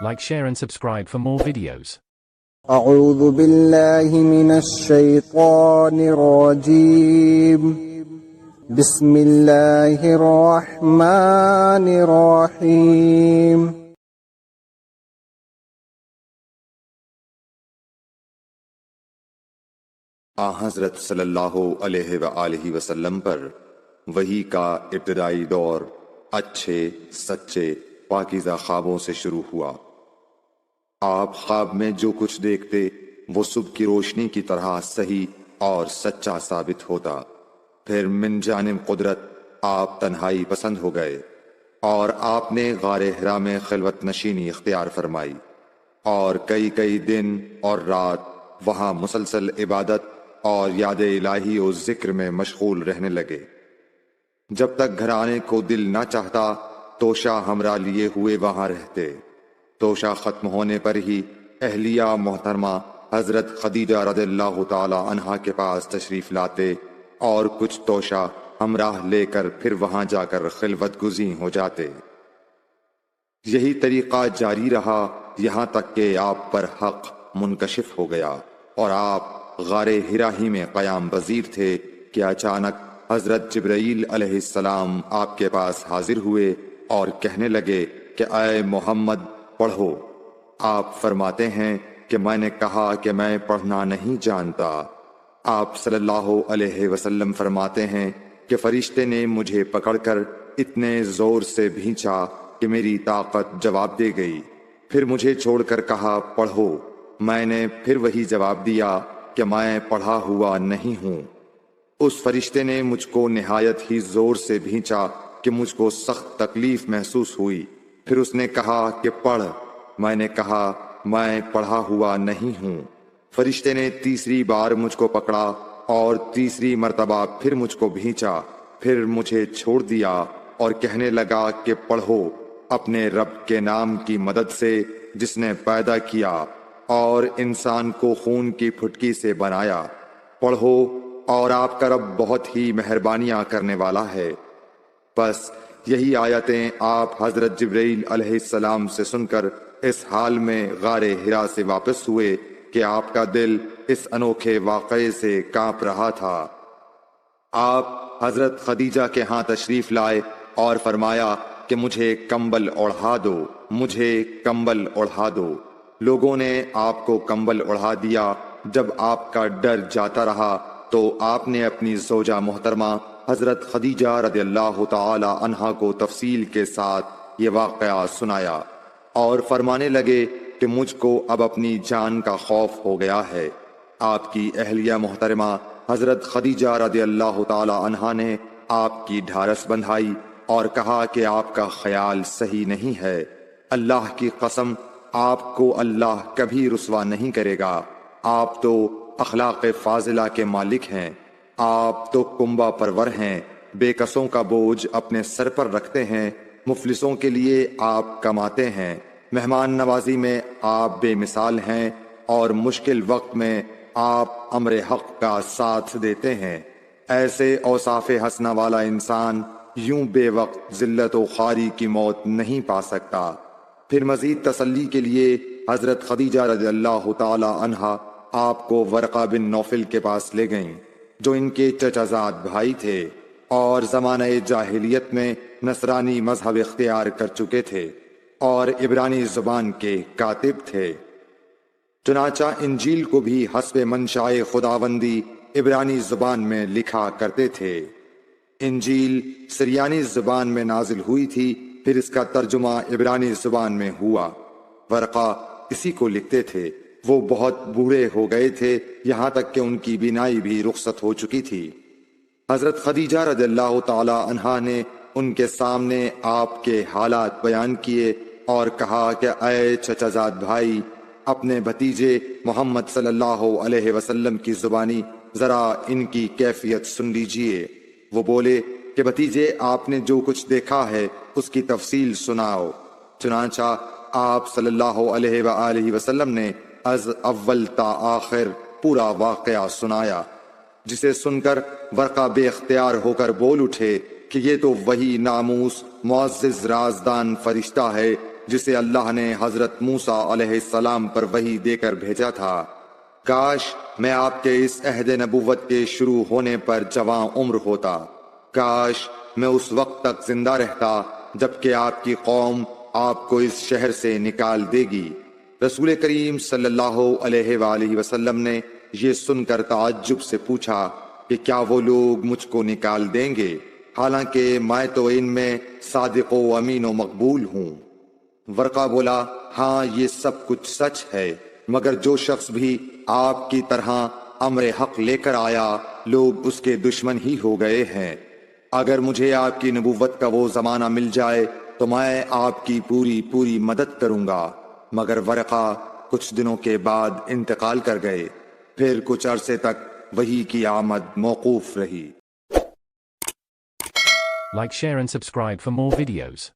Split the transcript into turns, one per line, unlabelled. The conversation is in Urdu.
Like, share and subscribe for more videos.
أعوذ بالله من الشيطان الرجيم بسم الله الرحمن الرحيم
حضرت صلی اللہ علیہ وآلہ وسلم پر وحی کا ابتدائی دور اچھے سچے پاکیزہ خوابوں سے شروع ہوا۔ آپ خواب میں جو کچھ دیکھتے وہ صبح کی روشنی کی طرح صحیح اور سچا ثابت ہوتا۔ پھر من جانب قدرت آپ تنہائی پسند ہو گئے اور آپ نے غار حرا میں خلوت نشینی اختیار فرمائی اور کئی دن اور رات وہاں مسلسل عبادت اور یاد الہی و ذکر میں مشغول رہنے لگے۔ جب تک گھر آنے کو دل نہ چاہتا توشہ ہمراہ لیے ہوئے وہاں رہتے۔ توشہ ختم ہونے پر ہی اہلیہ محترمہ حضرت خدیجہ رضی اللہ تعالی عنہا کے پاس تشریف لاتے اور کچھ توشہ ہمراہ لے کر پھر وہاں جا کر خلوت گزین ہو جاتے۔ یہی طریقہ جاری رہا یہاں تک کہ آپ پر حق منکشف ہو گیا اور آپ غار حرا ہی میں قیام پذیر تھے کہ اچانک حضرت جبرائیل علیہ السلام آپ کے پاس حاضر ہوئے اور کہنے لگے کہ اے محمد پڑھو۔ آپ فرماتے ہیں کہ میں نے کہا کہ میں پڑھنا نہیں جانتا۔ آپ صلی اللہ علیہ وسلم فرماتے ہیں کہ فرشتے نے مجھے پکڑ کر اتنے زور سے بھینچا کہ میری طاقت جواب دے گئی۔ پھر مجھے چھوڑ کر کہا پڑھو۔ میں نے پھر وہی جواب دیا کہ میں پڑھا ہوا نہیں ہوں۔ اس فرشتے نے مجھ کو نہایت ہی زور سے بھینچا کہ مجھ کو سخت تکلیف محسوس ہوئی۔ پھر اس نے کہا کہ پڑھ۔ میں نے کہا میں پڑھا ہوا نہیں ہوں۔ فرشتے نے تیسری بار مجھ کو پکڑا اور تیسری مرتبہ پھر مجھ کو بھینچا۔ پھر مجھے چھوڑ دیا اور کہنے لگا کہ پڑھو اپنے رب کے نام کی مدد سے جس نے پیدا کیا اور انسان کو خون کی پھٹکی سے بنایا۔ پڑھو اور آپ کا رب بہت ہی مہربانیاں کرنے والا ہے۔ بس یہی آیتیں آپ حضرت جبرائیل علیہ السلام سے سن کر اس حال میں غار حرا سے واپس ہوئے کہ آپ کا دل اس انوکھے واقعے سے کانپ رہا تھا۔ آپ حضرت خدیجہ کے ہاں تشریف لائے اور فرمایا کہ مجھے کمبل اوڑھا دو، مجھے کمبل اوڑھا دو۔ لوگوں نے آپ کو کمبل اوڑھا دیا۔ جب آپ کا ڈر جاتا رہا تو آپ نے اپنی زوجہ محترمہ حضرت خدیجہ رضی اللہ تعالی عنہا کو تفصیل کے ساتھ یہ واقعہ سنایا اور فرمانے لگے کہ مجھ کو اب اپنی جان کا خوف ہو گیا ہے۔ آپ کی اہلیہ محترمہ حضرت خدیجہ رضی اللہ تعالی عنہا نے آپ کی ڈھارس بندھائی اور کہا کہ آپ کا خیال صحیح نہیں ہے۔ اللہ کی قسم آپ کو اللہ کبھی رسوا نہیں کرے گا۔ آپ تو اخلاق فاضلہ کے مالک ہیں۔ آپ تو کنبہ پرور ہیں، بے کسوں کا بوجھ اپنے سر پر رکھتے ہیں، مفلسوں کے لیے آپ کماتے ہیں، مہمان نوازی میں آپ بے مثال ہیں اور مشکل وقت میں آپ امر حق کا ساتھ دیتے ہیں۔ ایسے اوصاف حسنہ والا انسان یوں بے وقت ذلت و خواری کی موت نہیں پا سکتا۔ پھر مزید تسلی کے لیے حضرت خدیجہ رضی اللہ تعالی عنہا آپ کو ورقہ بن نوفل کے پاس لے گئیں جو ان کے چچا زاد بھائی تھے اور زمانہ جاہلیت میں نصرانی مذہب اختیار کر چکے تھے اور عبرانی زبان کے کاتب تھے۔ چنانچہ انجیل کو بھی حسب منشائے خداوندی عبرانی زبان میں لکھا کرتے تھے۔ انجیل سریانی زبان میں نازل ہوئی تھی، پھر اس کا ترجمہ عبرانی زبان میں ہوا۔ ورقہ اسی کو لکھتے تھے۔ وہ بہت بوڑھے ہو گئے تھے، یہاں تک کہ ان کی بینائی بھی رخصت ہو چکی تھی۔ حضرت خدیجہ رضی اللہ تعالی عنہا نے ان کے سامنے آپ کے حالات بیان کیے اور کہا کہ اے چچا زاد بھائی، اپنے بھتیجے محمد صلی اللہ علیہ وسلم کی زبانی ذرا ان کی کیفیت سن لیجئے۔ وہ بولے کہ بھتیجے آپ نے جو کچھ دیکھا ہے اس کی تفصیل سناؤ۔ چنانچہ آپ صلی اللہ علیہ وآلہ وسلم نے از اول تا آخر پورا واقعہ سنایا، جسے سن کر ورقہ بے اختیار ہو کر بول اٹھے کہ یہ تو وہی ناموس معزز رازدان فرشتہ ہے جسے اللہ نے حضرت موسیٰ علیہ السلام پر وحی دے کر بھیجا تھا۔ کاش میں آپ کے اس عہد نبوت کے شروع ہونے پر جواں عمر ہوتا، کاش میں اس وقت تک زندہ رہتا جبکہ آپ کی قوم آپ کو اس شہر سے نکال دے گی۔ رسول کریم صلی اللہ علیہ وآلہ وسلم نے یہ سن کر تعجب سے پوچھا کہ کیا وہ لوگ مجھ کو نکال دیں گے، حالانکہ میں تو ان میں صادق و امین و مقبول ہوں۔ ورقہ بولا، ہاں یہ سب کچھ سچ ہے، مگر جو شخص بھی آپ کی طرح امر حق لے کر آیا لوگ اس کے دشمن ہی ہو گئے ہیں۔ اگر مجھے آپ کی نبوت کا وہ زمانہ مل جائے تو میں آپ کی پوری مدد کروں گا۔ مگر ورقہ کچھ دنوں کے بعد انتقال کر گئے، پھر کچھ عرصے تک وحی کی آمد موقوف رہی۔
Like, share and subscribe for more videos.